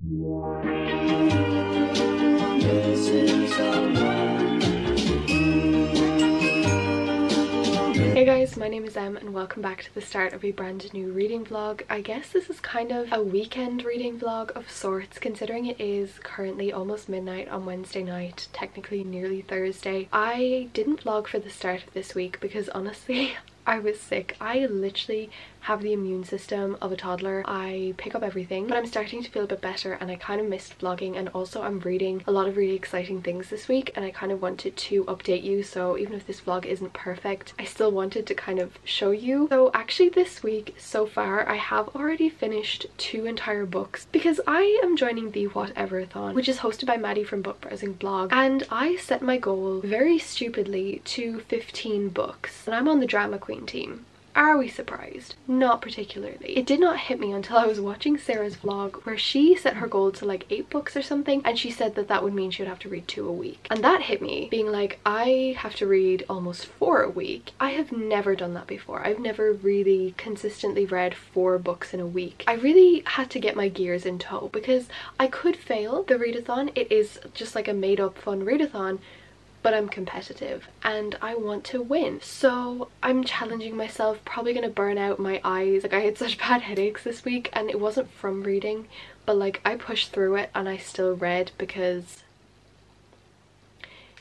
Hey guys, my name is Em and welcome back to the start of a brand new reading vlog. I guess this is kind of a weekend reading vlog of sorts, considering it is currently almost midnight on Wednesday night, technically nearly Thursday. I didn't vlog for the start of this week because honestly I was sick. I literally have the immune system of a toddler. I pick up everything, but I'm starting to feel a bit better and I kind of missed vlogging, and also I'm reading a lot of really exciting things this week and I kind of wanted to update you, so even if this vlog isn't perfect, I still wanted to kind of show you. So actually this week so far I have already finished 2 entire books because I am joining the Whatever-thon, which is hosted by Maddie from Book Browsing Blog, and I set my goal very stupidly to 15 books and I'm on the drama queen team. Are we surprised? Not particularly. It did not hit me until I was watching Sarah's vlog where she set her goal to like 8 books or something, and she said that that would mean she would have to read 2 a week. And that hit me, being like, I have to read almost 4 a week. I have never done that before. I've never really consistently read 4 books in a week. I really had to get my gears in tow because I could fail the readathon. It is just like a made up fun readathon, but I'm competitive and I want to win. So I'm challenging myself, probably gonna burn out my eyes. Like I had such bad headaches this week and it wasn't from reading, but like I pushed through it and I still read because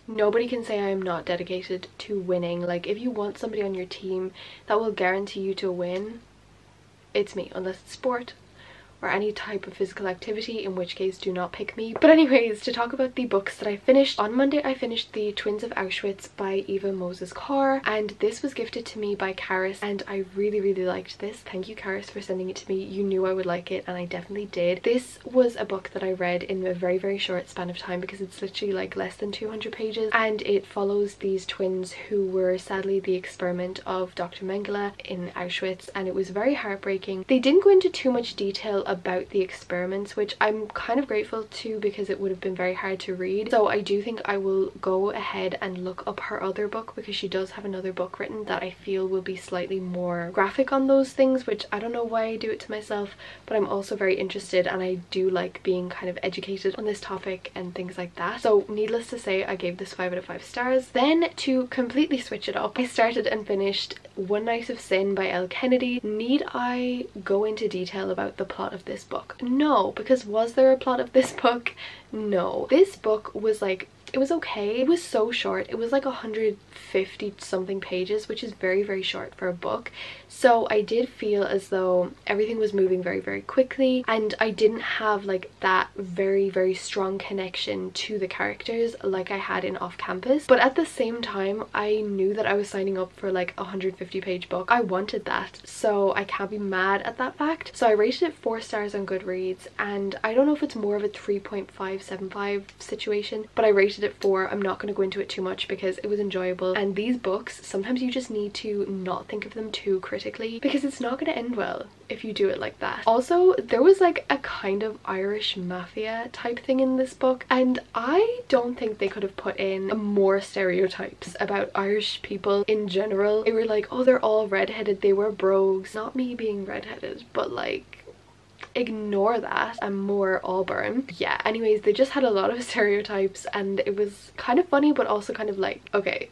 nobody can say I am not dedicated to winning. Like if you want somebody on your team that will guarantee you to win, it's me, unless it's sport or any type of physical activity, in which case do not pick me. But anyways, to talk about the books that I finished. On Monday I finished The Twins of Auschwitz by Eva Moses Carr, and this was gifted to me by Karis and I really liked this. Thank you Karis for sending it to me. You knew I would like it and I definitely did. This was a book that I read in a very short span of time because it's literally like less than 200 pages and it follows these twins who were sadly the experiment of Dr. Mengele in Auschwitz, and it was very heartbreaking. They didn't go into too much detail about the experiments, which I'm kind of grateful to because it would have been very hard to read. So I do think I will go ahead and look up her other book because she does have another book written that I feel will be slightly more graphic on those things, which I don't know why I do it to myself, but I'm also very interested and I do like being kind of educated on this topic and things like that. So needless to say, I gave this 5 out of 5 stars. Then to completely switch it up, I started and finished One Night of Sin by Elle Kennedy. Need I go into detail about the plot of this book? No, because was there a plot of this book? No. This book was like, it was okay. It was so short. It was like 150 something pages, which is very short for a book. So I did feel as though everything was moving very quickly and I didn't have like that very strong connection to the characters like I had in Off Campus. But at the same time, I knew that I was signing up for like a 150 page book. I wanted that, so I can't be mad at that fact. So I rated it 4 stars on Goodreads, and I don't know if it's more of a 3.575 situation, but I rated it 4. I'm not going to go into it too much because it was enjoyable, and these books, sometimes you just need to not think of them too critically because it's not going to end well if you do it like that. Also, there was like a kind of Irish mafia type thing in this book, and I don't think they could have put in more stereotypes about Irish people in general. They were like, oh, they're all redheaded, they were brogues. Not me being redheaded, but like, ignore that. I'm more Auburn. Yeah, anyways, they just had a lot of stereotypes and it was kind of funny, but also kind of like, okay,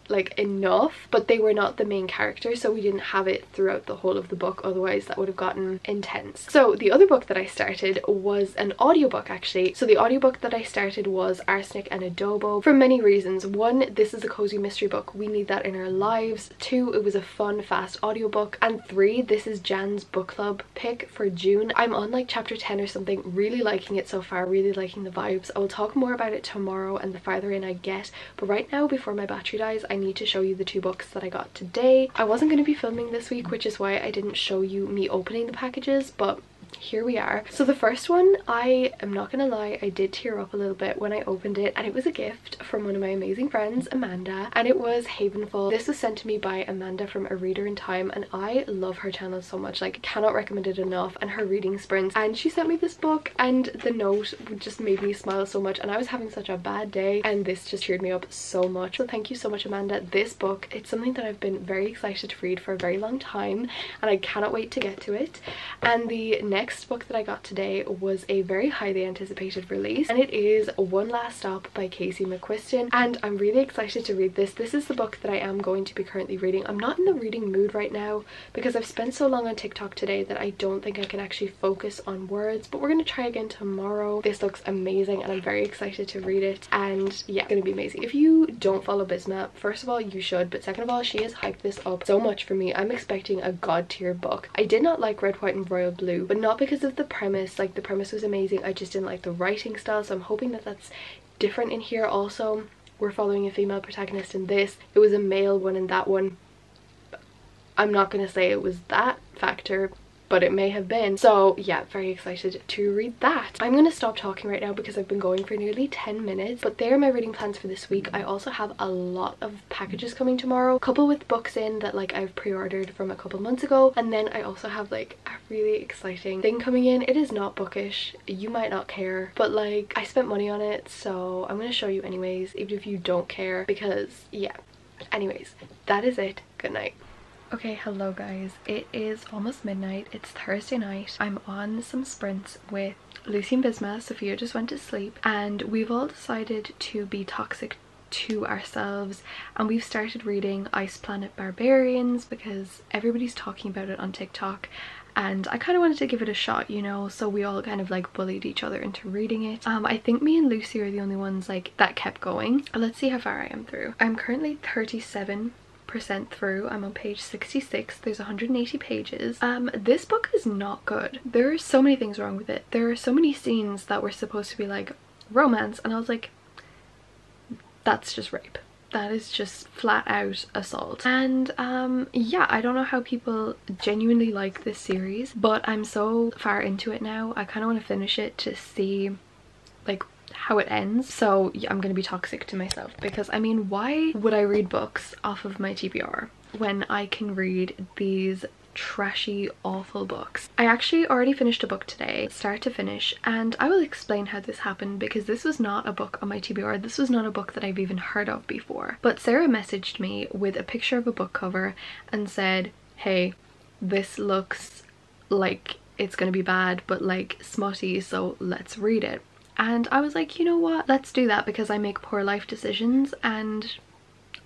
like enough. But they were not the main character, so we didn't have it throughout the whole of the book, otherwise that would have gotten intense. So the other book that I started was an audiobook actually. So the audiobook that I started was Arsenic and Adobo for many reasons. 1, this is a cozy mystery book. We need that in our lives. 2, it was a fun, fast audiobook. And 3, this is Jan's book club pick for June. I'm on like chapter 10 or something, really liking it so far, really liking the vibes. I will talk more about it tomorrow and the farther in I get, but right now before my battery dies I need to show you the 2 books that I got today. I wasn't going to be filming this week, which is why I didn't show you me opening the packages, but here we are. So the first one, I am not gonna lie, I did tear up a little bit when I opened it, and it was a gift from one of my amazing friends, Amanda, and it was Havenful. This was sent to me by Amanda from A Reader in Time, and I love her channel so much, like cannot recommend it enough, and her reading sprints. And she sent me this book, and the note just made me smile so much, and I was having such a bad day, and this just cheered me up so much. So thank you so much, Amanda. This book, it's something that I've been very excited to read for a very long time, and I cannot wait to get to it. And the next next book that I got today was a very highly anticipated release, and it is One Last Stop by Casey McQuiston, and I'm really excited to read this. This is the book that I am going to be currently reading. I'm not in the reading mood right now because I've spent so long on TikTok today that I don't think I can actually focus on words, but we're going to try again tomorrow. This looks amazing and I'm very excited to read it, and yeah, it's going to be amazing. If you don't follow Bisma, first of all you should, but second of all, she has hyped this up so much for me. I'm expecting a god tier book. I did not like Red, White and Royal Blue, but not because of the premise. Like, the premise was amazing, I just didn't like the writing style, so I'm hoping that that's different in here. Also, we're following a female protagonist in this. It was a male one in that one. I'm not gonna say it was that factor, but it may have been. So yeah, very excited to read that. I'm gonna stop talking right now because I've been going for nearly 10 minutes, but they are my reading plans for this week. I also have a lot of packages coming tomorrow, a couple with books in that like I've pre-ordered from a couple months ago, and then I also have like a really exciting thing coming in. It is not bookish, you might not care, but like I spent money on it, so I'm gonna show you anyways, even if you don't care, because yeah. Anyways, that is it. Good night. Okay, hello guys. It is almost midnight. It's Thursday night. I'm on some sprints with Lucy and Bisma. Sophia just went to sleep, and we've all decided to be toxic to ourselves, and we've started reading Ice Planet Barbarians because everybody's talking about it on TikTok, and I kind of wanted to give it a shot, you know, so we all kind of like bullied each other into reading it. I think me and Lucy are the only ones like that kept going. Let's see how far I am through. I'm currently 37% through. I'm on page 66. There's 180 pages. This book is not good. There are so many things wrong with it. There are so many scenes that were supposed to be like romance, and I was like, that's just rape. That is just flat out assault. And yeah, I don't know how people genuinely like this series, but I'm so far into it now. I kind of want to finish it to see like how it ends. So yeah, I'm gonna be toxic to myself because I mean, why would I read books off of my TBR when I can read these trashy, awful books? I actually already finished a book today, start to finish, and I will explain how this happened because this was not a book on my TBR. This was not a book that I've even heard of before. But Sarah messaged me with a picture of a book cover and said, hey, this looks like it's gonna be bad but like smutty, so let's read it. And I was like, you know what, let's do that because I make poor life decisions and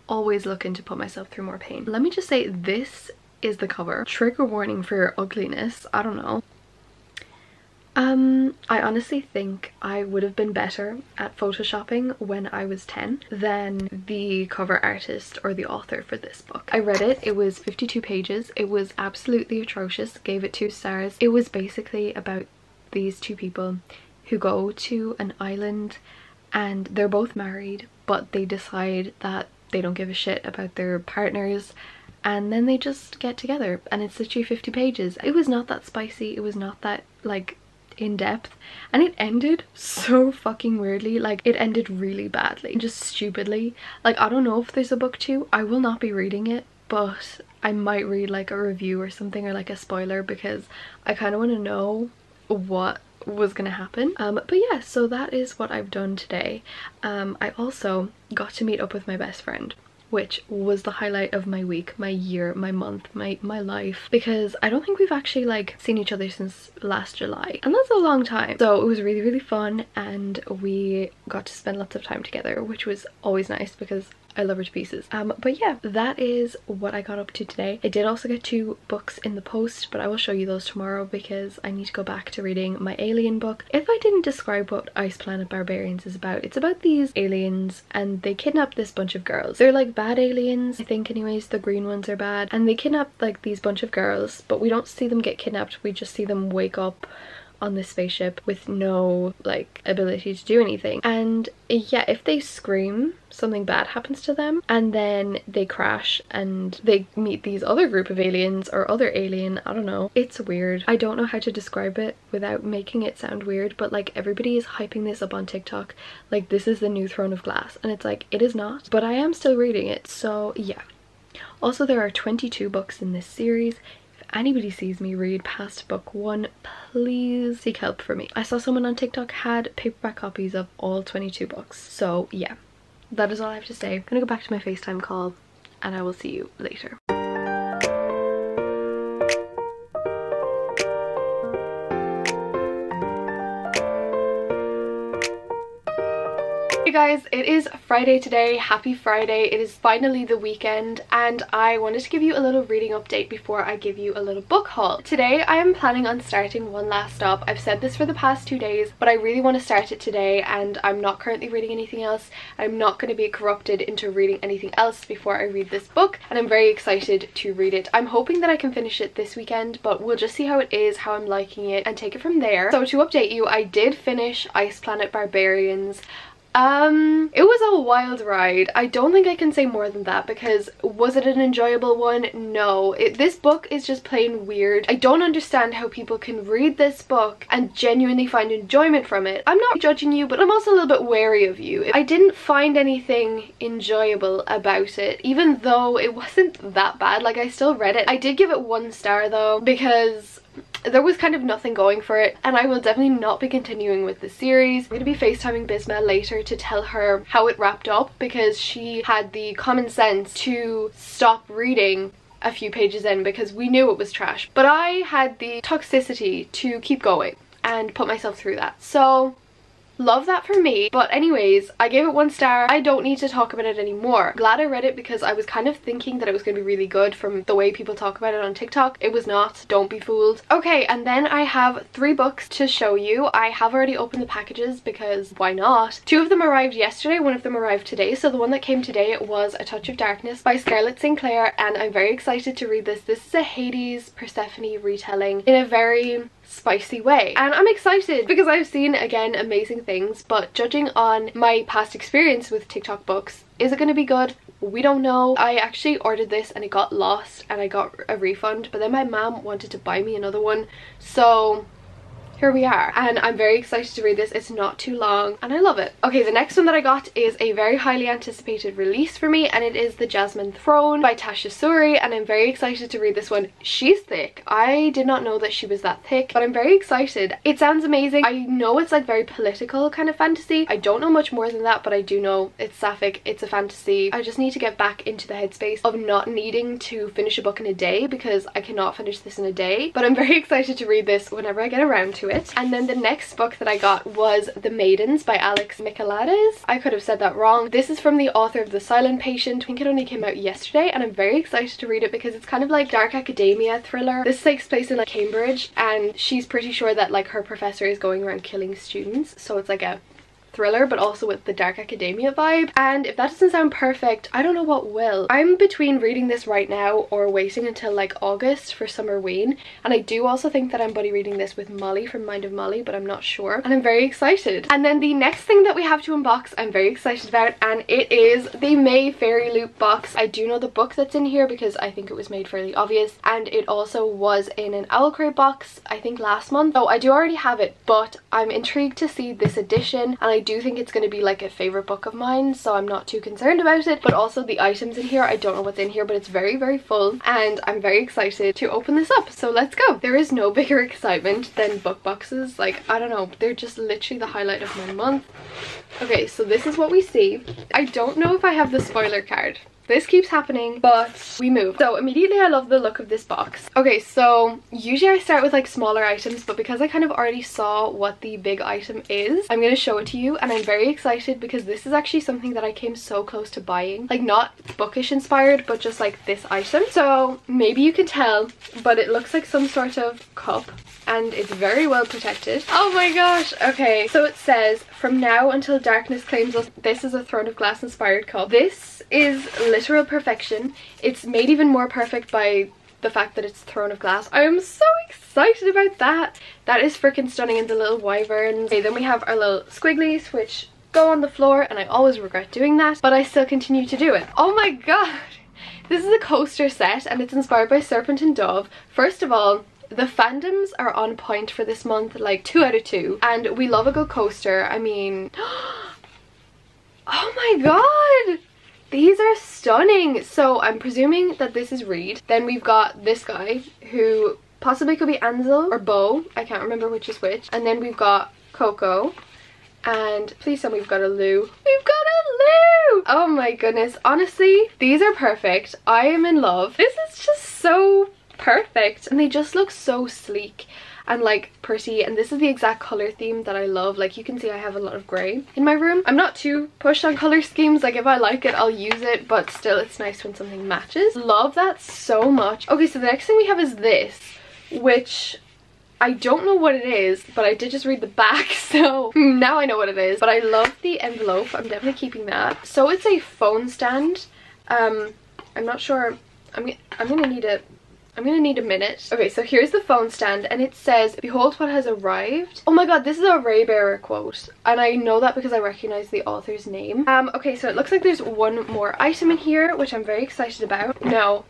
always looking to put myself through more pain. Let me just say, this is the cover. Trigger warning for your ugliness. I don't know. I honestly think I would have been better at photoshopping when I was 10 than the cover artist or the author for this book. I read it. It was 52 pages. It was absolutely atrocious. Gave it 2 stars. It was basically about these two people who go to an island and they're both married, but they decide that they don't give a shit about their partners, and then they just get together, and it's literally 50 pages. It was not that spicy, it was not that like in depth, and it ended so fucking weirdly. Like, it ended really badly, just stupidly. Like, I don't know if there's a book 2. I will not be reading it, but I might read like a review or something, or like a spoiler, because I kind of want to know what was gonna happen. But yeah, so that is what I've done today. I also got to meet up with my best friend, which was the highlight of my week, my year, my month, my life, because I don't think we've actually like seen each other since last July, and that's a long time. So it was really, really fun, and we got to spend lots of time together, which was always nice because I love her to pieces. But yeah, that is what I got up to today. I did also get 2 books in the post, but I will show you those tomorrow because I need to go back to reading my alien book. If I didn't describe what Ice Planet Barbarians is about, it's about these aliens and they kidnap this bunch of girls. They're like bad aliens, I think anyways. The green ones are bad, and they kidnap like these bunch of girls, but we don't see them get kidnapped. We just see them wake up on this spaceship with no like ability to do anything, and yeah, if they scream, something bad happens to them, and then they crash and they meet these other group of aliens or other alien. I don't know, it's weird. I don't know how to describe it without making it sound weird, but like everybody is hyping this up on TikTok like this is the new Throne of Glass, and it's like, it is not, but I am still reading it. So yeah, also there are 22 books in this series. Anybody sees me read past book 1, please seek help for me. I saw someone on TikTok had paperback copies of all 22 books. So yeah, that is all I have to say. I'm gonna go back to my FaceTime call and I will see you later. Hey guys, it is Friday today. Happy Friday. It is finally the weekend and I wanted to give you a little reading update before I give you a little book haul. Today I am planning on starting One Last Stop. I've said this for the past 2 days, but I really want to start it today and I'm not currently reading anything else. I'm not going to be corrupted into reading anything else before I read this book and I'm very excited to read it. I'm hoping that I can finish it this weekend, but we'll just see how it is, how I'm liking it and take it from there. So to update you, I did finish Ice Planet Barbarians. It was a wild ride. I don't think I can say more than that because was it an enjoyable one? No. This book is just plain weird. I don't understand how people can read this book and genuinely find enjoyment from it. I'm not judging you, but I'm also a little bit wary of you. I didn't find anything enjoyable about it, even though it wasn't that bad. Like, I still read it. I did give it 1 star though because there was kind of nothing going for it and I will definitely not be continuing with the series. I'm going to be FaceTiming Bisma later to tell her how it wrapped up because she had the common sense to stop reading a few pages in because we knew it was trash. But I had the toxicity to keep going and put myself through that. So love that for me. But anyways, I gave it 1 star. I don't need to talk about it anymore. Glad I read it because I was kind of thinking that it was going to be really good from the way people talk about it on TikTok. It was not. Don't be fooled. Okay, and then I have 3 books to show you. I have already opened the packages because why not? 2 of them arrived yesterday, 1 of them arrived today. So the one that came today was A Touch of Darkness by Scarlett Sinclair and I'm very excited to read this. This is a Hades Persephone retelling in a very spicy way and I'm excited because I've seen, again, amazing things, but judging on my past experience with TikTok books, is it going to be good? We don't know. I actually ordered this and it got lost and I got a refund, but then my mom wanted to buy me another one, so here we are and I'm very excited to read this. It's not too long and I love it. Okay, the next one that I got is a very highly anticipated release for me and it is The Jasmine Throne by Tasha Suri and I'm very excited to read this one. She's thick. I did not know that she was that thick, but I'm very excited. It sounds amazing. I know it's like very political kind of fantasy. I don't know much more than that, but I do know it's sapphic, it's a fantasy. I just need to get back into the headspace of not needing to finish a book in a day because I cannot finish this in a day, but I'm very excited to read this whenever I get around to it. And then the next book that I got was The Maidens by Alex Michaelides. I could have said that wrong. This is from the author of The Silent Patient. I think it only came out yesterday and I'm very excited to read it because it's kind of like dark academia thriller. This takes place in like Cambridge and she's pretty sure that like her professor is going around killing students, so it's like a thriller but also with the dark academia vibe, and if that doesn't sound perfect, I don't know what will. I'm between reading this right now or waiting until like August for Summerween, and I do also think that I'm buddy reading this with Molly from Mind of Molly, but I'm not sure and I'm very excited. And then the next thing that we have to unbox I'm very excited about and it is the May Fairy Loop box. I do know the book that's in here because I think it was made fairly obvious and it also was in an Owl Crate box I think last month, so I do already have it, but I'm intrigued to see this edition and I do think it's going to be like a favorite book of mine, so I'm not too concerned about it. But also the items in here, I don't know what's in here, but it's very, very full and I'm very excited to open this up, so let's go. There is no bigger excitement than book boxes. Like, I don't know, they're just literally the highlight of my month. Okay, so this is what we see. I don't know if I have the spoiler card. This keeps happening, but we move. So immediately I love the look of this box. Okay, so usually I start with like smaller items, but because I kind of already saw what the big item is, I'm going to show it to you and I'm very excited because this is actually something that I came so close to buying. Like, not bookish inspired, but just like this item. So maybe you can tell, but it looks like some sort of cup and it's very well protected. Oh my gosh. Okay, so it says, "From now until darkness claims us." This is a Throne of Glass inspired cup. This is literal perfection. It's made even more perfect by the fact that it's Throne of Glass. I am so excited about that. That is freaking stunning, and the little wyverns. Okay, then we have our little squigglies, which go on the floor, and I always regret doing that, but I still continue to do it. Oh my god. This is a coaster set and it's inspired by Serpent and Dove. First of all, the fandoms are on point for this month, like 2 out of 2, and we love a good coaster. I mean, oh my god, these are stunning. So I'm presuming that this is Reed. Then we've got this guy who possibly could be Ansel or Bo, I can't remember which is which. And then we've got Coco, and please tell me we've got a Lou. We've got a Lou! Oh my goodness, honestly, these are perfect. I am in love. This is just so perfect and they just look so sleek. and like pretty, and this is the exact color theme that I love. Like you can see I have a lot of grey in my room. I'm not too pushed on color schemes, like if I like it I'll use it, but still it's nice when something matches. Love that so much. Okay, so the next thing we have is this, which I don't know what it is, but I did just read the back, so now I know what it is. But I love the envelope. I'm definitely keeping that. So it's a phone stand. I'm not sure. I'm gonna need a minute. Okay, so here's the phone stand, and it says, "Behold what has arrived." Oh my god, this is a Raybearer quote, and I know that because I recognize the author's name. Okay, so it looks like there's one more item in here, which I'm very excited about. No,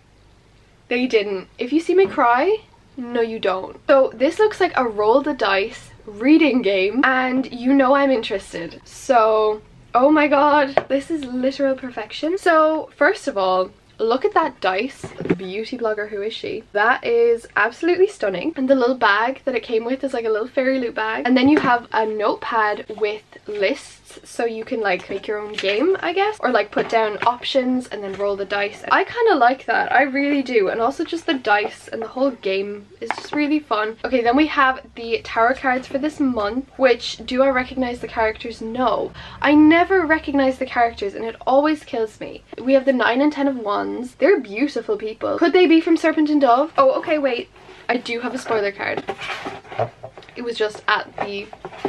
they didn't. If you see me cry, no you don't. So this looks like a roll the dice reading game, and you know I'm interested. So, oh my god, this is literal perfection. So first of all, look at that dice. Beauty blogger, who is she? That is absolutely stunning. And the little bag that it came with is like a little fairy loot bag. And then you have a notepad with lists, so you can like make your own game, I guess, or like put down options and then roll the dice. I kind of like that, I really do. And also just the dice and the whole game is just really fun. Okay, then we have the tarot cards for this month, which, do I recognize the characters? No, I never recognize the characters, and it always kills me. We have the 9 and 10 of Wands. They're beautiful people. Could they be from Serpent and Dove? Oh, okay, wait, I do have a spoiler card. It was just at the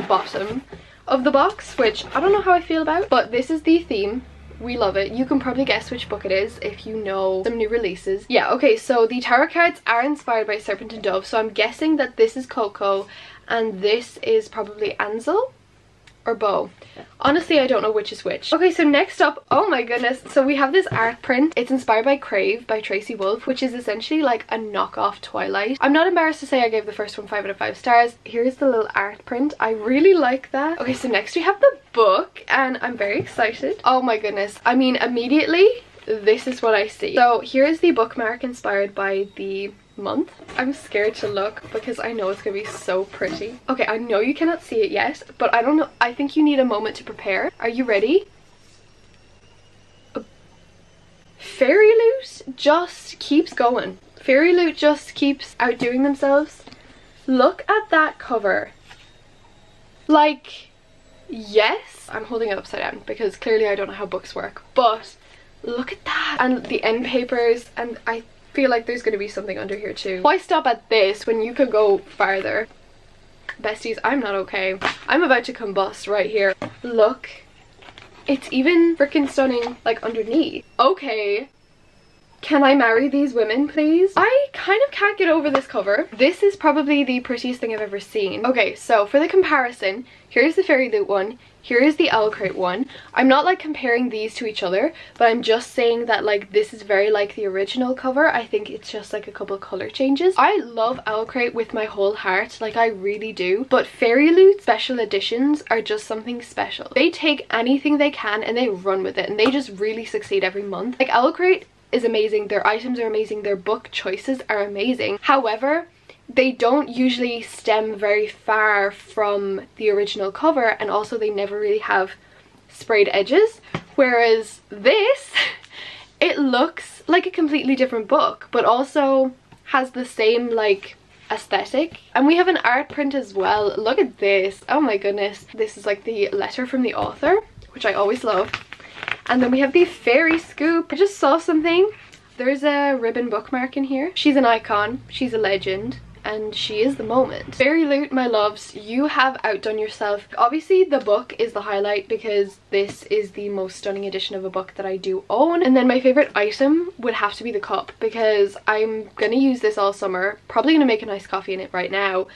bottom of the box, which I don't know how I feel about, but this is the theme. We love it. You can probably guess which book it is if you know some new releases. Yeah, okay, so the tarot cards are inspired by Serpent and Dove, so I'm guessing that this is Xoxo and this is probably Ansel or Bo. Honestly, I don't know which is which. Okay, so next up, oh my goodness, so we have this art print. It's inspired by Crave by Tracy Wolff, which is essentially like a knockoff Twilight. I'm not embarrassed to say I gave the first one 5 out of 5 stars. Here's the little art print. I really like that. Okay, so next we have the book, and I'm very excited. Oh my goodness, I mean, immediately this is what I see. So here is the bookmark inspired by the month. I'm scared to look because I know it's gonna be so pretty. Okay, I know you cannot see it yet, but I don't know, I think you need a moment to prepare. Are you ready? Fairy Loot just keeps going. Fairy Loot just keeps outdoing themselves. Look at that cover. Like, yes, I'm holding it upside down because clearly I don't know how books work, but look at that. And the end papers, and I feel like there's going to be something under here too. Why stop at this when you could go farther? Besties, I'm not okay. I'm about to combust right here. Look, it's even freaking stunning like underneath. Okay, can I marry these women, please? I kind of can't get over this cover. This is probably the prettiest thing I've ever seen. Okay, so for the comparison, here's the Fairy Loot one, here is the Owl Crate one. I'm not like comparing these to each other, but I'm just saying that like this is very like the original cover. I think it's just like a couple of color changes. I love Owl Crate with my whole heart, like I really do, but Fairy Loot special editions are just something special. They take anything they can and they run with it, and they just really succeed every month. Like Owl Crate is amazing, their items are amazing, their book choices are amazing. However, they don't usually stem very far from the original cover, and also they never really have sprayed edges, whereas this, it looks like a completely different book but also has the same like aesthetic. And we have an art print as well. Look at this. Oh my goodness, this is like the letter from the author, which I always love. And then we have the fairy scoop. I just saw something. There's a ribbon bookmark in here. She's an icon, she's a legend, and she is the moment. Fairy Loot, my loves, you have outdone yourself. Obviously the book is the highlight because this is the most stunning edition of a book that I do own. And then my favorite item would have to be the cup, because I'm gonna use this all summer. Probably gonna make a nice coffee in it right now.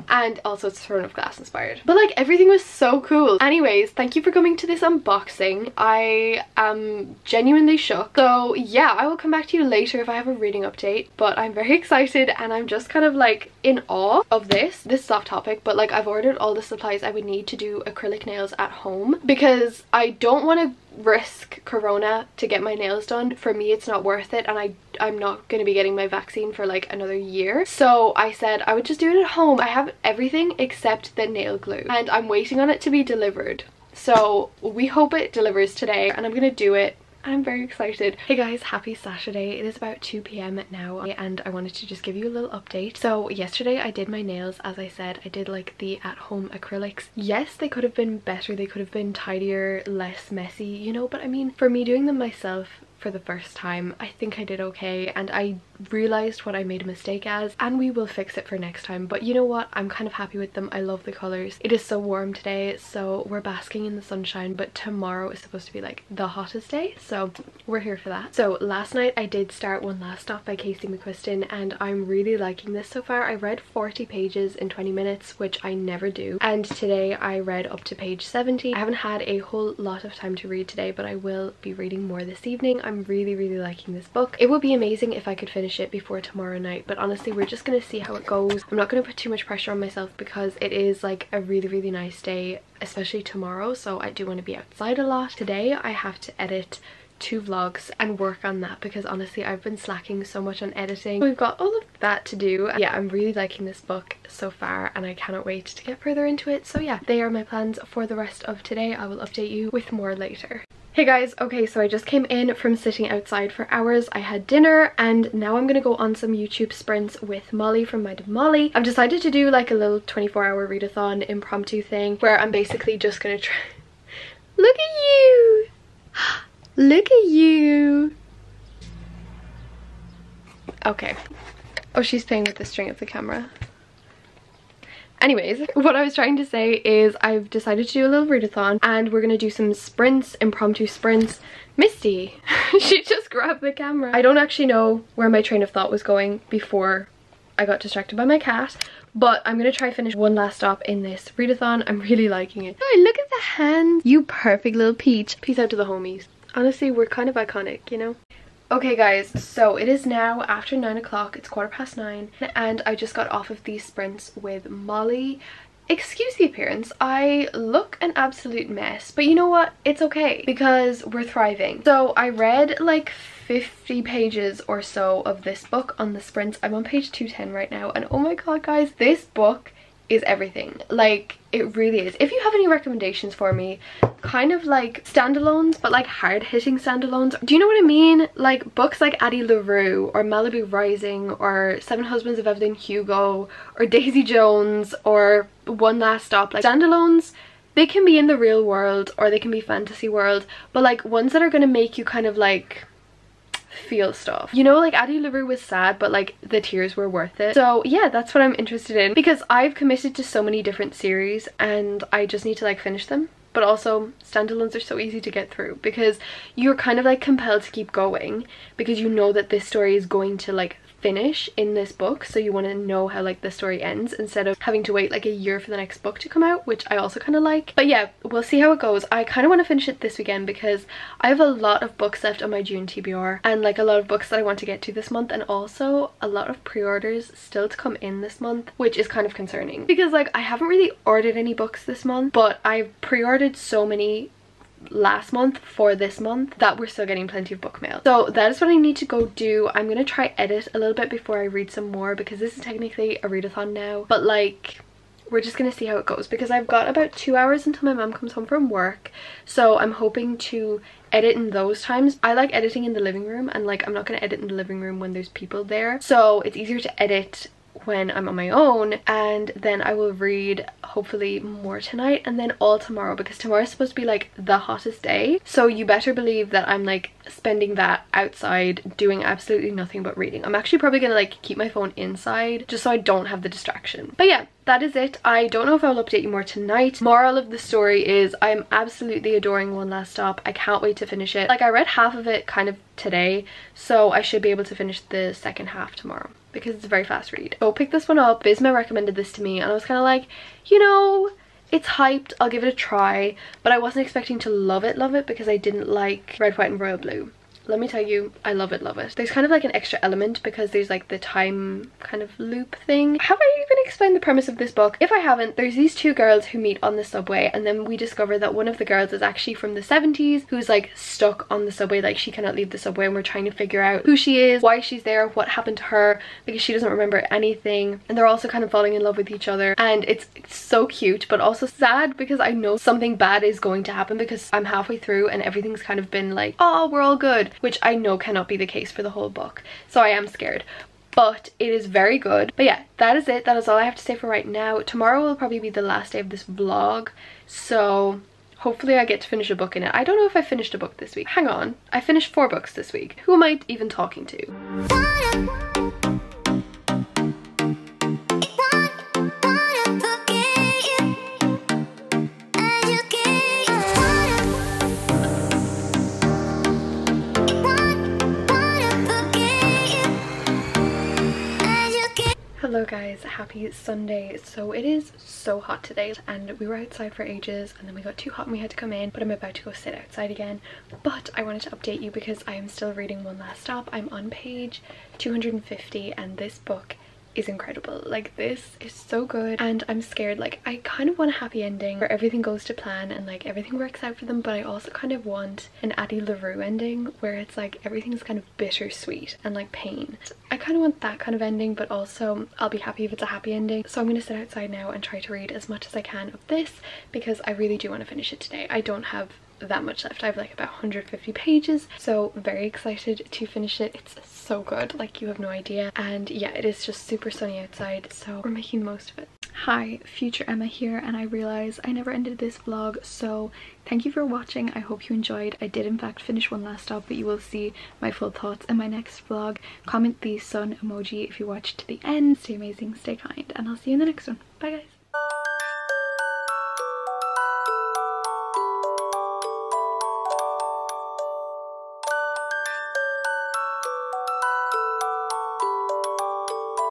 And also it's Throne of Glass inspired. But like everything was so cool. Anyways, thank you for coming to this unboxing. I am genuinely shook. So yeah, I will come back to you later if I have a reading update, but I'm very excited and I'm just kind of like in awe of this. This is off topic, but like I've ordered all the supplies I would need to do acrylic nails at home because I don't want to risk corona to get my nails done. For me it's not worth it, and I'm not going to be getting my vaccine for like another year, so I said I would just do it at home. I have everything except the nail glue and I'm waiting on it to be delivered, so we hope it delivers today and I'm gonna do it I'm very excited. Hey guys, happy Saturday. It is about 2 p.m. now and I wanted to just give you a little update. So yesterday I did my nails. As I said, I did like the at-home acrylics. Yes, they could have been better, they could have been tidier, less messy, you know, but I mean, for me doing them myself for the first time, I think I did okay, and I realized what I made a mistake as, and we will fix it for next time. But you know what, I'm kind of happy with them. I love the colors. It is so warm today, so we're basking in the sunshine, but tomorrow is supposed to be like the hottest day, so we're here for that. So last night I did start One Last Stop by Casey McQuiston, and I'm really liking this so far. I read 40 pages in 20 minutes, which I never do, and today I read up to page 70. I haven't had a whole lot of time to read today, but I will be reading more this evening. I'm really liking this book. It would be amazing if I could finish it before tomorrow night, but honestly we're just gonna see how it goes. I'm not gonna put too much pressure on myself because it is like a really nice day, especially tomorrow, so I do want to be outside a lot. Today I have to edit 2 vlogs and work on that because honestly I've been slacking so much on editing. We've got all of that to do. Yeah, I'm really liking this book so far and I cannot wait to get further into it. So yeah, they are my plans for the rest of today. I will update you with more later. Hey guys, okay, so I just came in from sitting outside for hours. I had dinner and now I'm gonna go on some YouTube sprints with Molly from Mind of Molly. I've decided to do like a little 24-hour readathon impromptu thing where I'm basically just gonna try. Look at you! Look at you! Okay. Oh, she's playing with the string of the camera. Anyways, what I was trying to say is I've decided to do a little readathon and we're gonna do some sprints, impromptu sprints. Misty, she just grabbed the camera. I don't actually know where my train of thought was going before I got distracted by my cat, but I'm gonna try finish One Last Stop in this readathon. I'm really liking it. Oh, look at the hands. You perfect little peach. Peace out to the homies. Honestly, we're kind of iconic, you know? Okay guys, so it is now after 9 o'clock, it's 9:15, and I just got off of these sprints with Molly. Excuse the appearance, I look an absolute mess, but you know what? It's okay because we're thriving. So I read like 50 pages or so of this book on the sprints. I'm on page 210 right now, and oh my god guys, this book is everything. Like, it really is. If you have any recommendations for me, kind of like standalones, but like hard-hitting standalones, do you know what I mean? Like books like Addie LaRue or Malibu Rising or Seven Husbands of Evelyn Hugo or Daisy Jones or One Last Stop. Like standalones, they can be in the real world or they can be fantasy world, but like ones that are gonna make you kind of like feel stuff, you know, like Addie LaRue was sad but like the tears were worth it. So yeah, that's what I'm interested in because I've committed to so many different series and I just need to like finish them. But also standalones are so easy to get through because you're kind of like compelled to keep going because you know that this story is going to like finish in this book, so you want to know how like the story ends instead of having to wait like a year for the next book to come out, which I also kind of like. But yeah, we'll see how it goes. I kind of want to finish it this weekend because I have a lot of books left on my June TBR and like a lot of books that I want to get to this month, and also a lot of pre-orders still to come in this month, which is kind of concerning because like I haven't really ordered any books this month, but I've pre-ordered so many last month for this month that we're still getting plenty of book mail. So that is what I need to go do. I'm gonna try edit a little bit before I read some more because this is technically a readathon now, but like we're just gonna see how it goes because I've got about 2 hours until my mom comes home from work, so I'm hoping to edit in those times. I like editing in the living room, and like I'm not gonna edit in the living room when there's people there, so it's easier to edit when I'm on my own, and then I will read hopefully more tonight and then all tomorrow because tomorrow is supposed to be like the hottest day, so you better believe that I'm like spending that outside doing absolutely nothing but reading. I'm actually probably gonna like keep my phone inside just so I don't have the distraction. But yeah, that is it. I don't know if I'll update you more tonight. Moral of the story is I'm absolutely adoring One Last Stop. I can't wait to finish it. Like I read half of it kind of today, so I should be able to finish the second half tomorrow because it's a very fast read. So pick this one up. Bisma recommended this to me and I was kind of like, you know, it's hyped, I'll give it a try, but I wasn't expecting to love it because I didn't like Red, White and Royal Blue. let me tell you, I love it, love it. There's kind of like an extra element because there's like the time kind of loop thing. Have I even explained the premise of this book? If I haven't, there's these two girls who meet on the subway, and then we discover that one of the girls is actually from the 70s who's like stuck on the subway, like she cannot leave the subway, and we're trying to figure out who she is, why she's there, what happened to her, because she doesn't remember anything. And they're also kind of falling in love with each other, and it's so cute but also sad because I know something bad is going to happen because I'm halfway through and everything's kind of been like, oh, we're all good, which I know cannot be the case for the whole book, so I am scared. But it is very good. But yeah, that is it. That is all I have to say for right now. Tomorrow will probably be the last day of this vlog, so hopefully I get to finish a book in it. I don't know if I finished a book this week. Hang on, I finished 4 books this week. Who am I even talking to? Hello guys, happy Sunday. So it is so hot today and we were outside for ages and then we got too hot and we had to come in, but I'm about to go sit outside again. But I wanted to update you because I am still reading One Last Stop. I'm on page 250 and this book is incredible. Like, this is so good and I'm scared. Like, I kind of want a happy ending where everything goes to plan and like everything works out for them, but I also kind of want an Addie LaRue ending where it's like everything's kind of bittersweet and like pain. I kind of want that kind of ending, but also I'll be happy if it's a happy ending. So I'm going to sit outside now and try to read as much as I can of this because I really do want to finish it today. I don't have that much left. I have like about 150 pages, so very excited to finish it. It's so good, like you have no idea. And yeah, it is just super sunny outside, so we're making the most of it. Hi, future Emma here, and I realize I never ended this vlog, so thank you for watching. I hope you enjoyed. I did in fact finish One Last Stop, but you will see my full thoughts in my next vlog. Comment the sun emoji if you watched to the end. Stay amazing, stay kind, and I'll see you in the next one. Bye guys.